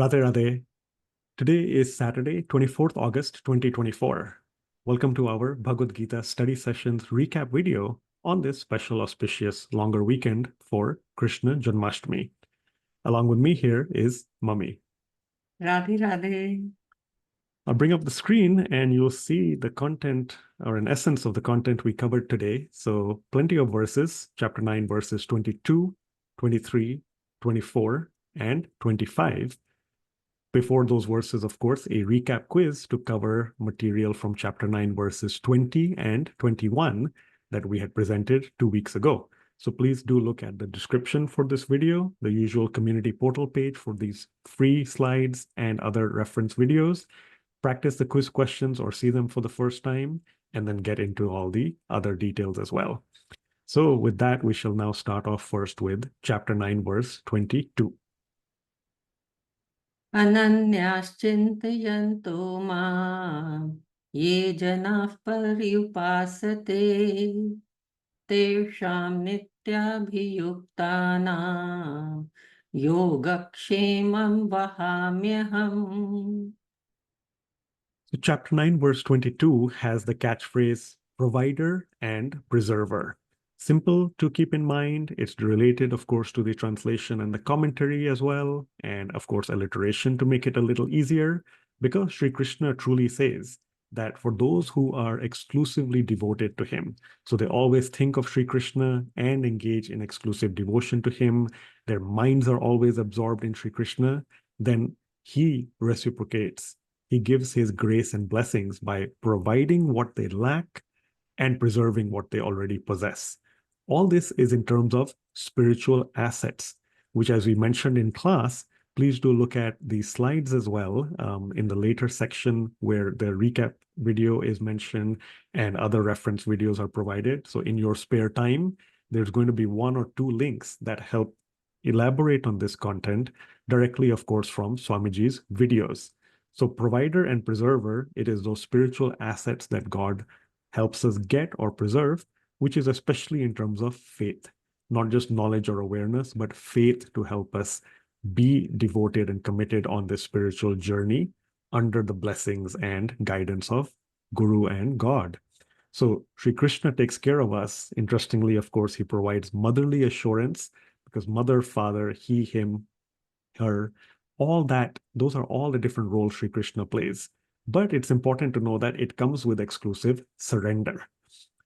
Radhe Radhe. Today is Saturday, 24th August 2024. Welcome to our Bhagavad Gita Study Sessions recap video on this special auspicious longer weekend for Krishna Janmashtami. Along with me here is Mummy. Radhe Radhe. I'll bring up the screen and you'll see the content or an essence of the content we covered today. So plenty of verses, chapter 9, verses 22, 23, 24, and 25. Before those verses, of course, a recap quiz to cover material from chapter 9, verses 20 and 21 that we had presented 2 weeks ago. So please do look at the description for this video, the usual community portal page for these free slides and other reference videos. Practice the quiz questions or see them for the first time, and then get into all the other details as well. So with that, we shall now start off first with chapter 9, verse 22. Ananyāścintyanto māṁ ye janāః paryupāsate teshāṁ nityabhiyuktānaṁ yogakshemam vahamyaham. So chapter 9, verse 22 has the catchphrase provider and preserver. Simple to keep in mind. It's related, of course, to the translation and the commentary as well. And of course, alliteration to make it a little easier, because Sri Krishna truly says that for those who are exclusively devoted to him, so they always think of Sri Krishna and engage in exclusive devotion to him, their minds are always absorbed in Sri Krishna, then he reciprocates. He gives his grace and blessings by providing what they lack and preserving what they already possess. All this is in terms of spiritual assets, which, as we mentioned in class, please do look at the slides as well in the later section where the recap video is mentioned and other reference videos are provided. So in your spare time, there's going to be 1 or 2 links that help elaborate on this content directly, of course, from Swamiji's videos. So provider and preserver, it is those spiritual assets that God helps us get or preserve, which is especially in terms of faith, not just knowledge or awareness, but faith to help us be devoted and committed on this spiritual journey under the blessings and guidance of Guru and God. So Sri Krishna takes care of us. Interestingly, of course, he provides motherly assurance, because mother, father, he, him, her, all that, those are all the different roles Sri Krishna plays. But it's important to know that it comes with exclusive surrender.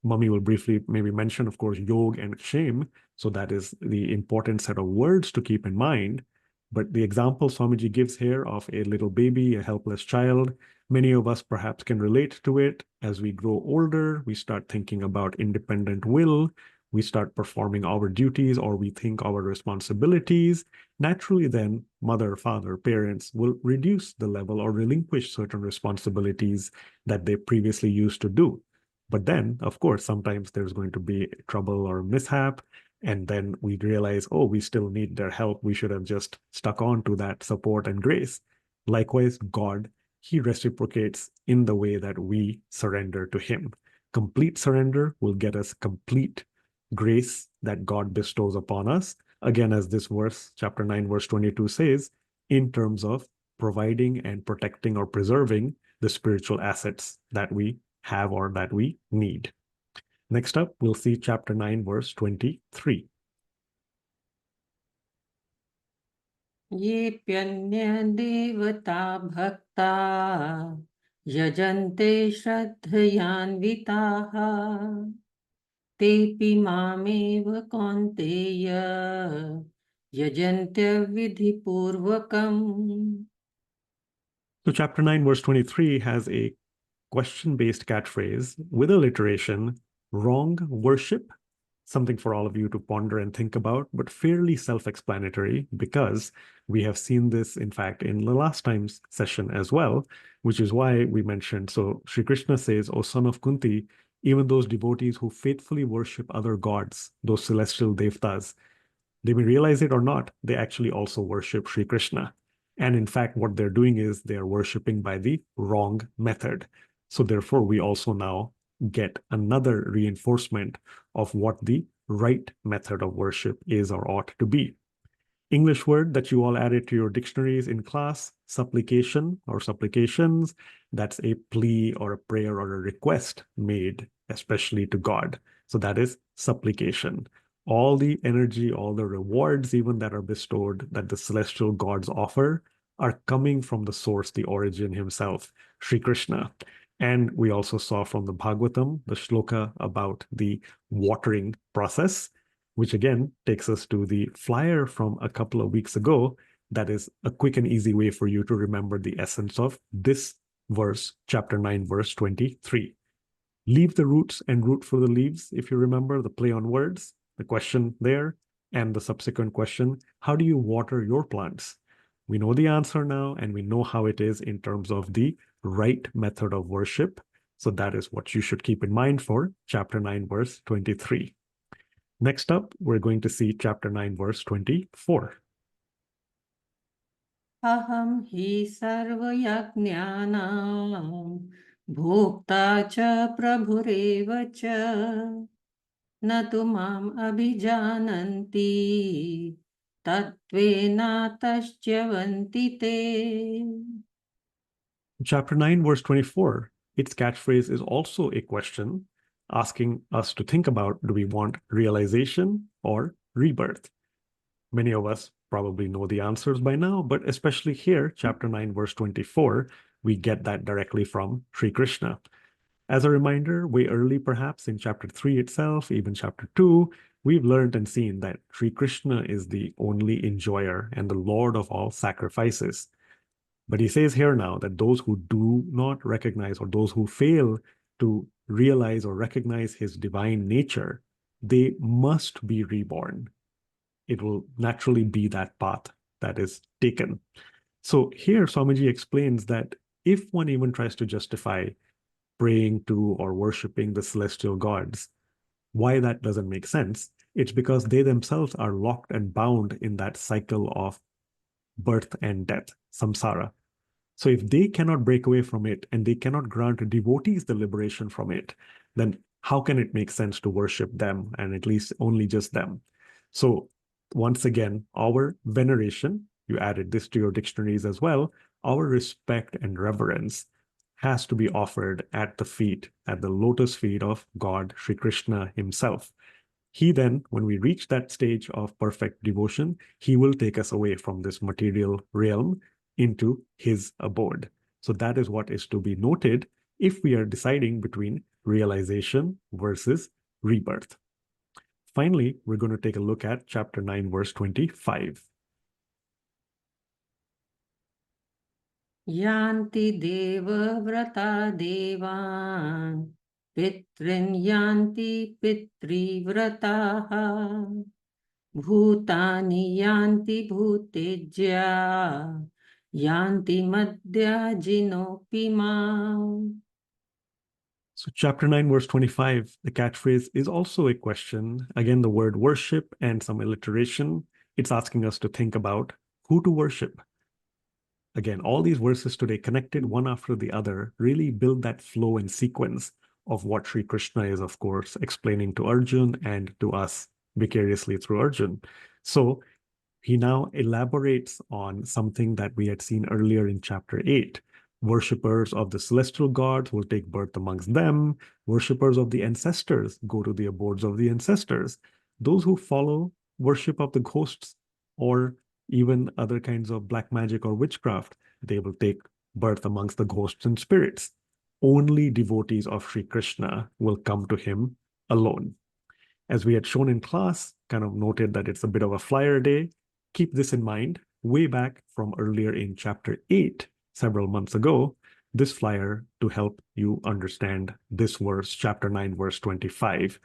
Mummy will briefly maybe mention, of course, yog and shame. So that is the important set of words to keep in mind. But the example Swamiji gives here of a little baby, a helpless child, many of us perhaps can relate to it. As we grow older, we start thinking about independent will. We start performing our duties, or we think our responsibilities. Naturally, then, mother, father, parents will reduce the level or relinquish certain responsibilities that they previously used to do. But then, of course, sometimes there's going to be trouble or mishap, and then we realize, oh, we still need their help. We should have just stuck on to that support and grace. Likewise, God, he reciprocates in the way that we surrender to him. Complete surrender will get us complete grace that God bestows upon us. Again, as this verse, chapter 9, verse 22 says, in terms of providing and protecting or preserving the spiritual assets that we have or that we need. Next up, we'll see chapter 9, verse 23. Yepyanya devata bhakta yajante shraddhayanvitaha tepi mameva kaunteya yajantya vidhipurvakam. So chapter 9, verse 23 has a question-based catchphrase with alliteration, wrong worship, something for all of you to ponder and think about, but fairly self-explanatory, because we have seen this, in fact, in the last time's session as well, which is why we mentioned. So Sri Krishna says, O son of Kunti, even those devotees who faithfully worship other gods, those celestial devtas, they may realize it or not, they actually also worship Sri Krishna. And in fact, what they're doing is they're worshiping by the wrong method. So therefore, we also now get another reinforcement of what the right method of worship is or ought to be. English word that you all added to your dictionaries in class, supplication or supplications. That's a plea or a prayer or a request made especially to God. So that is supplication. All the energy, all the rewards, even that are bestowed, that the celestial gods offer, are coming from the source, the origin himself, Sri Krishna. And we also saw from the Bhagavatam, the shloka about the watering process, which again takes us to the flyer from a couple of weeks ago. That is a quick and easy way for you to remember the essence of this verse, chapter 9, verse 23. Leave the roots and root for the leaves, if you remember the play on words, the question there, and the subsequent question, how do you water your plants? We know the answer now, and we know how it is in terms of the right method of worship. So that is what you should keep in mind for chapter 9, verse 23. Next up, we're going to see chapter 9, verse 24. Aham hi sarvayajnanam bhokta cha prabhureva cha na tu mam abhijananti tattvena tasyavanti te. Chapter 9, verse 24, its catchphrase is also a question asking us to think about, do we want realization or rebirth? Many of us probably know the answers by now, but especially here, chapter 9, verse 24, we get that directly from Sri Krishna. As a reminder, way early perhaps in chapter 3 itself, even chapter 2, we've learned and seen that Sri Krishna is the only enjoyer and the Lord of all sacrifices. But he says here now that those who do not recognize, or those who fail to realize or recognize his divine nature, they must be reborn. It will naturally be that path that is taken. So here Swamiji explains that if one even tries to justify praying to or worshiping the celestial gods, why that doesn't make sense, it's because they themselves are locked and bound in that cycle of birth and death, samsara. So if they cannot break away from it and they cannot grant devotees the liberation from it, then how can it make sense to worship them, and at least only just them? So once again, our veneration, you added this to your dictionaries as well, our respect and reverence has to be offered at the feet, at the lotus feet of God, Sri Krishna himself. He then, when we reach that stage of perfect devotion, he will take us away from this material realm into his abode. So that is what is to be noted if we are deciding between realization versus rebirth. Finally, we're going to take a look at chapter 9, verse 25. Yanti deva vrata devan pitrin yanti pitri vrataha bhutani yanti bhutejya yanti madhya jinopima. So chapter 9, verse 25, the catchphrase is also a question. Again, the word worship and some alliteration. It's asking us to think about who to worship. Again, all these verses today, connected one after the other, really build that flow and sequence of what Sri Krishna is, of course, explaining to Arjun and to us vicariously through Arjun. So he now elaborates on something that we had seen earlier in chapter 8. Worshippers of the celestial gods will take birth amongst them. Worshippers of the ancestors go to the abodes of the ancestors. Those who follow worship of the ghosts or even other kinds of black magic or witchcraft, they will take birth amongst the ghosts and spirits. Only devotees of Sri Krishna will come to him alone. As we had shown in class, kind of noted that it's a bit of a flyer day. Keep this in mind. Way back from earlier in chapter 8, several months ago, this flyer to help you understand this verse, chapter 9, verse 25.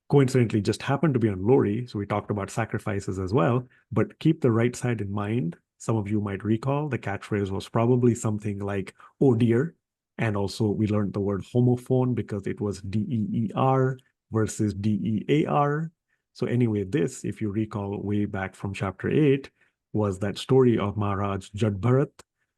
Coincidentally just happened to be on Lori, so we talked about sacrifices as well, but keep the right side in mind. Some of you might recall the catchphrase was probably something like, oh dear, and also we learned the word homophone because it was D-E-E-R versus D-E-A-R. So anyway, this, if you recall way back from chapter 8, was that story of Maharaj Jadbharat,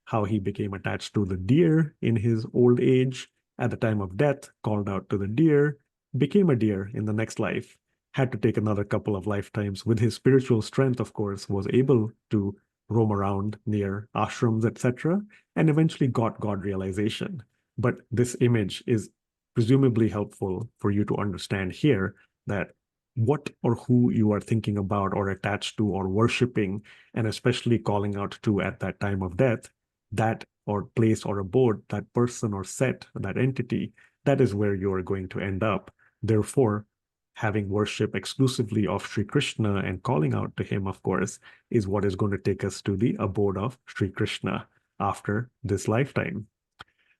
how he became attached to the deer in his old age, at the time of death, called out to the deer, became a deer in the next life, had to take another couple of lifetimes. With his spiritual strength, of course, was able to roam around near ashrams, etc., and eventually got God realization. But this image is presumably helpful for you to understand here that what or who you are thinking about or attached to or worshiping, and especially calling out to at that time of death, that or place or abode, that person or set, that entity, that is where you are going to end up. Therefore, having worship exclusively of Sri Krishna and calling out to him, of course, is what is going to take us to the abode of Sri Krishna after this lifetime.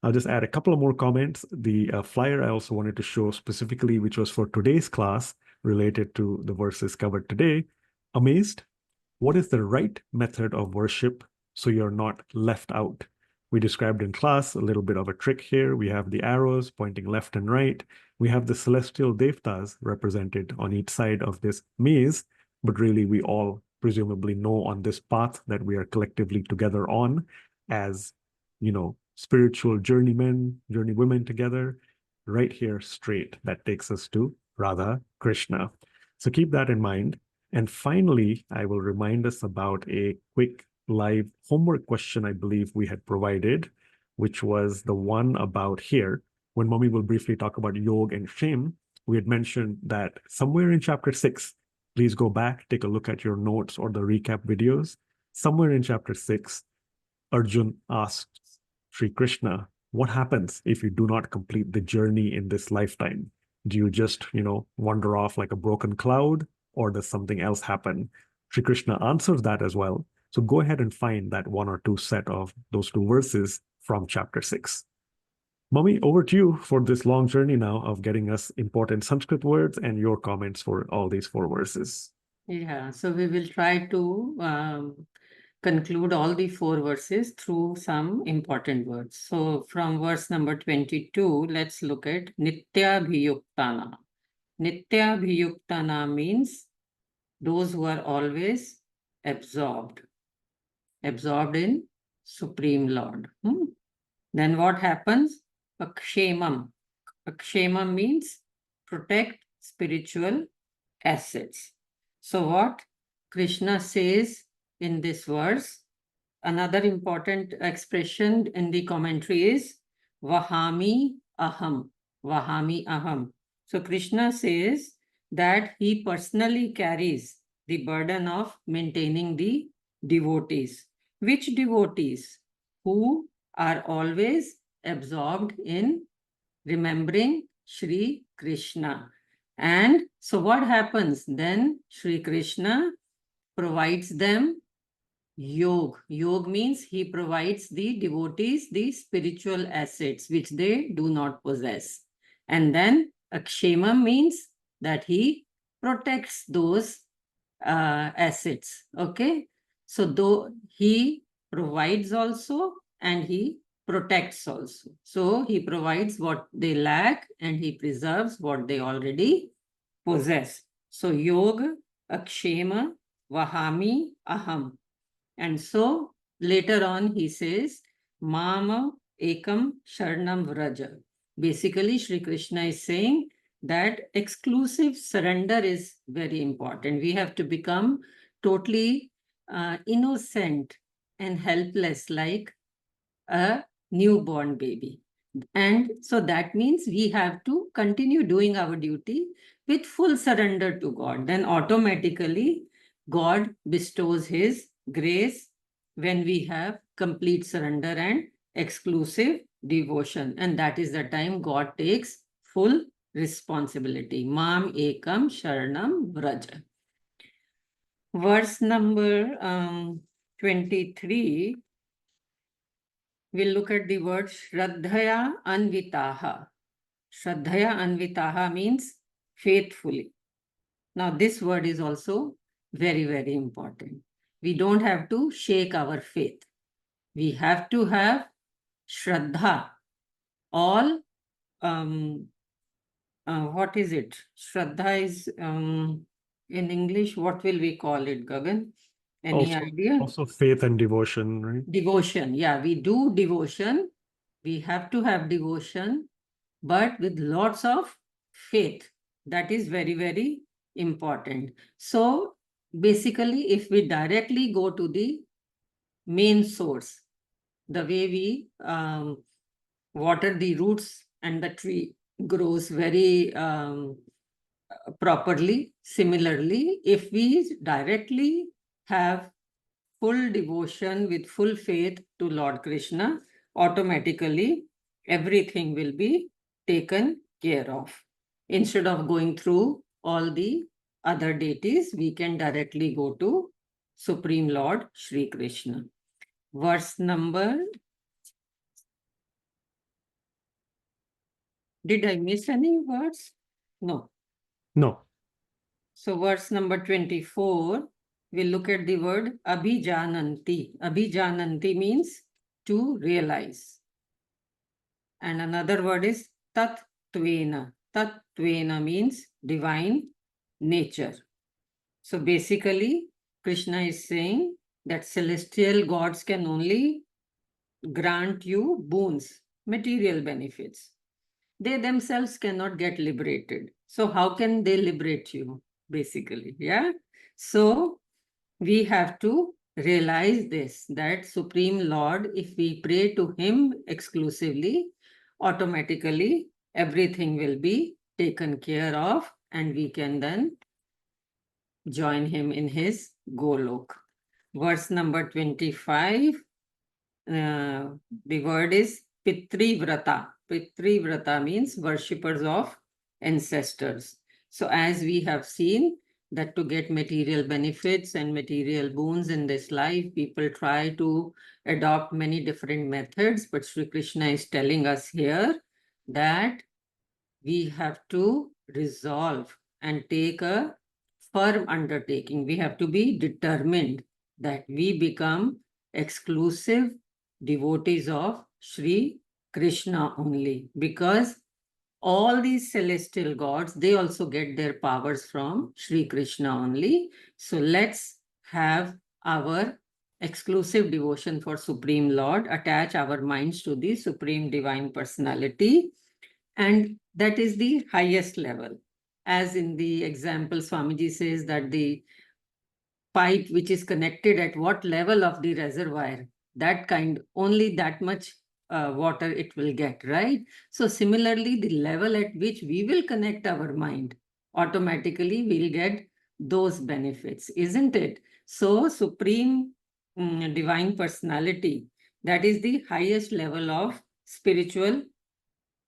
I'll just add a couple of more comments. The flyer I also wanted to show specifically, which was for today's class related to the verses covered today. Amazed? What is the right method of worship so you're not left out? We described in class a little bit of a trick here. We have the arrows pointing left and right. We have the celestial devtas represented on each side of this maze, but really we all presumably know on this path that we are collectively together on as, spiritual journeymen, journeywomen together, right here straight. That takes us to Radha Krishna. So keep that in mind. And finally, I will remind us about a quick live homework question I believe we had provided, which was the one about here. When Mummy will briefly talk about Yog and Shem, we had mentioned that somewhere in chapter 6, please go back, take a look at your notes or the recap videos. Somewhere in chapter 6, Arjun asks Sri Krishna, what happens if you do not complete the journey in this lifetime? Do you just, wander off like a broken cloud, or does something else happen? Sri Krishna answers that as well. So go ahead and find that one or two set of those two verses from chapter 6. Mummy, over to you for this long journey now of getting us important Sanskrit words and your comments for all these 4 verses. Yeah, so we will try to conclude all the 4 verses through some important words. So from verse number 22, let's look at Nityabhiyuktana. Nityabhiyuktana means those who are always absorbed in Supreme Lord. Then what happens? Akshemam. Akshemam means protect spiritual assets. So what Krishna says in this verse, another important expression in the commentary is Vahami Aham. Vahami Aham. So Krishna says that he personally carries the burden of maintaining the devotees. Which devotees? Who are always absorbed in remembering Sri Krishna. And so what happens? Then Sri Krishna provides them Yog. Yog means he provides the devotees the spiritual assets which they do not possess. And then Akshema means that he protects those assets. Okay. So though he provides also and he protects also. So he provides what they lack and he preserves what they already possess. So Yoga, Akshema, Vahami, Aham. And so later on he says, Mama Ekam Sharanam Vraja. Basically, Sri Krishna is saying that exclusive surrender is very important. We have to become totally innocent and helpless like a newborn baby. And so that means we have to continue doing our duty with full surrender to God. Then automatically God bestows his grace when we have complete surrender and exclusive devotion. And that is the time God takes full responsibility. Mam ekam sharanam vraja. Verse number 23, we'll look at the word Shraddhaya Anvitaha. Shraddhaya Anvitaha means faithfully. Now this word is also very, very important. We don't have to shake our faith. We have to have Shraddha. All, what is it? Shraddha is, in English, what will we call it, Gagan? Any idea? Also faith and devotion, right? Devotion. Yeah, we do devotion. We have to have devotion, but with lots of faith. That is very, very important. So basically, if we directly go to the main source, the way we water the roots and the tree grows very properly. Similarly, if we directly have full devotion with full faith to Lord Krishna, automatically everything will be taken care of. Instead of going through all the other deities, we can directly go to Supreme Lord Shri Krishna. Verse number. Did I miss any words? No. No. So verse number 24, we'll look at the word abhijananti. Abhijananti means to realize. And another word is tattvena. Tattvena means divine nature. So basically, Krishna is saying that celestial gods can only grant you boons, material benefits. They themselves cannot get liberated. So how can they liberate you, basically? Yeah. So we have to realize this, that Supreme Lord, if we pray to him exclusively, automatically everything will be taken care of, and we can then join him in his Golok. Verse number 25, the word is Pitri Vrata. Pitri Vrata means worshippers of ancestors. So as we have seen that to get material benefits and material boons in this life, people try to adopt many different methods, but Sri Krishna is telling us here that we have to resolve and take a firm undertaking. We have to be determined that we become exclusive devotees of Sri Krishna only, because all these celestial gods, they also get their powers from Sri Krishna only. So let's have our exclusive devotion for Supreme Lord, attach our minds to the Supreme Divine Personality, and that is the highest level. As in the example, Swamiji says that the pipe which is connected at what level of the reservoir, that kind, only that much water it will get, right? So similarly, the level at which we will connect our mind, automatically we'll get those benefits, isn't it? So Supreme Divine Personality, that is the highest level of spiritual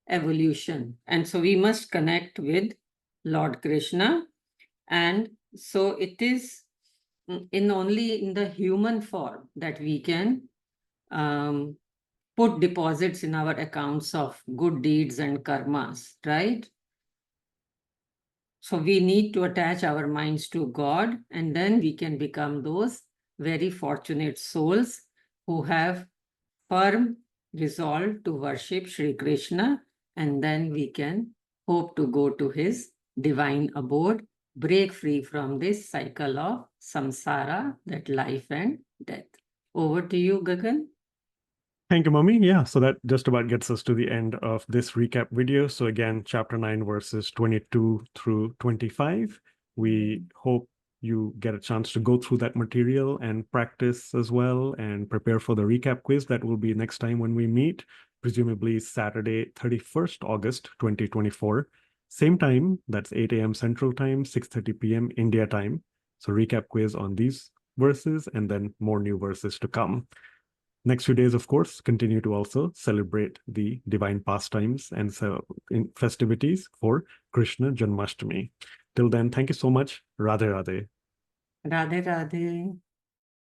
evolution. And so we must connect with Lord Krishna. And so it is only in the human form that we can put deposits in our accounts of good deeds and karmas, right? So we need to attach our minds to God, and then we can become those very fortunate souls who have firm resolve to worship Sri Krishna, and then we can hope to go to his divine abode, break free from this cycle of samsara, that life and death. Over to you, Gagan. Thank you, Mummy. Yeah, so that just about gets us to the end of this recap video. So again, chapter 9, verses 22 through 25. We hope you get a chance to go through that material and practice as well and prepare for the recap quiz that will be next time when we meet, presumably Saturday, 31st August, 2024. Same time, that's 8 a.m. Central Time, 6:30 p.m. India time. So recap quiz on these verses and then more new verses to come. Next few days, of course, continue to also celebrate the divine pastimes and festivities for Krishna Janmashtami. Till then, thank you so much. Radhe Radhe. Radhe Radhe.